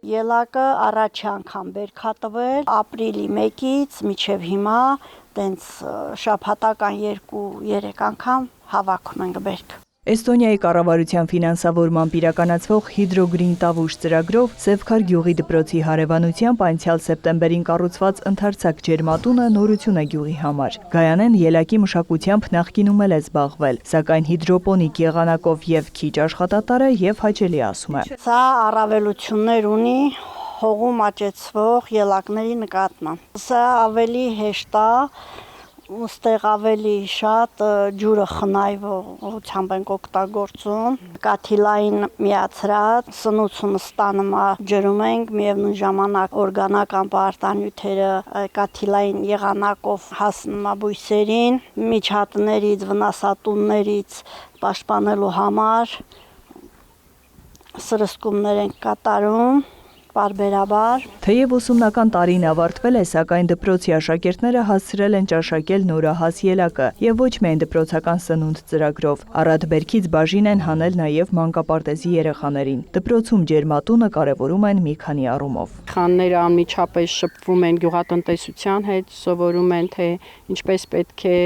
Ելակը առաջ անգամ բերքատվել ապրիլի 1-ից մինչև հիմա տենց շաբաթական 2-3 անգամ հավաքում ենք բերք։ Էստոնիայի կառավարության ֆինանսավորմամբ իրականացվող Hydrogreen Tavush ծրագրով Սևքար գյուղի դպրոցի հարևանությամբ անցյալ սեպտեմբերին կառուցված ընդարձակ ջերմատունը նորություն է գյուղի համար։ Գայանեն ելակի մշակությամբ նախկինում էլ է զբաղվել, սակայն հիդրոպոնիկ եղանակով եւ քիչ աշխատատար է եւ հաճելի ասում է։ Սա առավելություններ ունի հողում աճեցվող ելակների նկատմամբ։ Սա ավելի հեշտ է, ուստեղ ավելի շատ ջուրը խնայվողությամբ ենք օգտագործում, կաթիլային միացրած սնուցումը ստանում ջրում ենք, միևնույն ժամանակ օրգանական պարտանյութերը կաթիլային եղանակով հասնում բույսերին, միջատներից, վնասատուներից պաշտպանելու համար սրսկումներ ենք կատարում պարբերաբար։ Թեև ուսումնական տարին ավարտվել է, սակայն դպրոցի աշակերտները հասցրել են ճաշակել նորահաս ելակը եւ ոչ միայն դպրոցական սնունդ ծրագրով։ Առատ բերքից բաժին են հանել նաեւ մանկապարտեզի երեխաներին։ Դպրոցում ջերմատունը կարևորում են մի քանի առումով։ Խանները անմիջապես շփվում են գյուղատնտեսության հետ, սովորում են թե ինչպես պետք է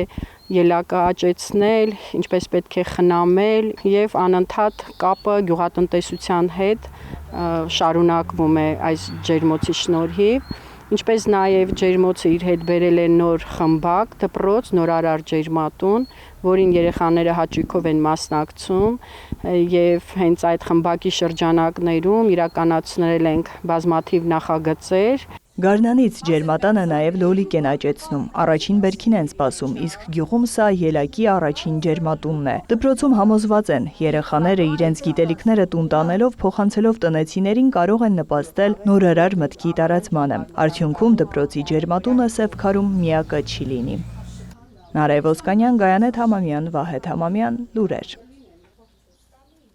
ելակը աճեցնել, ինչպես պետք է խնամել եւ անընդհատ կապը գյուղատնտեսության հետ շարունակվում է այս ջերմոցի շնորհիվ, ինչպես նաև ջերմոցը իր հետ բերել է նոր խմբակ, դպրոց, նորարար ջերմատուն, որին երեխաները հաճույքով են մասնակցում եւ հենց այդ խմբակի շրջանակներում իրականացնել ենք բազմաթիվ նախագծեր։ Գարնանից ջերմատանը նաև լոլիկ են աճեցնում, առաջին բերքին են սպասում, իսկ գյուղում սա ելակի առաջին ջերմատունն է։ Դպրոցում համոզված են, երեխաները իրենց գիտելիքները տուն տանելով փոխանցելով տնեցիներին կարող են նպաստել նորարար մտքի տարածմանը։ Արդյունքում դպրոցի ջերմատունը Սևքարում միակը չի լինի։ Նարեկ Ոսկանյան, Գայանե Թամամյան, Վահե Թամամյան, լուրեր։